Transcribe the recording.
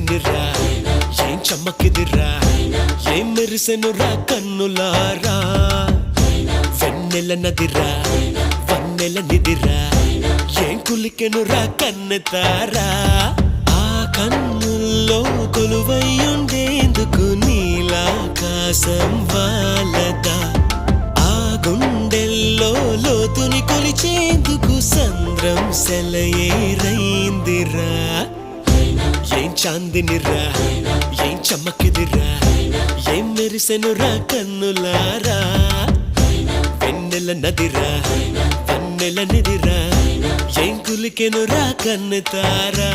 చాందినిరా ఏం చమ్మకిదిరా ఏం మెరిసెనురా కన్నులారా వెన్నెల నదిరా వన్నెల నిదిరా ఏం కులికెనురా కన్నెతారా ఆ కన్నుల్లో కొలువయ్యుండేందుకు నీలాకాశం వాలదా ఆ గుండెల్లో లోతుని కొలిచేందుకు సంద్రం సెలయేరైందిరా ఏం చాందినిరా ఏం చమ్మకిదిరా ఏం మెరిసెనురా కన్నులారా వెన్నెల నదిరా వన్నెల నిదిరా ఏం కులికెనురా కన్నెతారా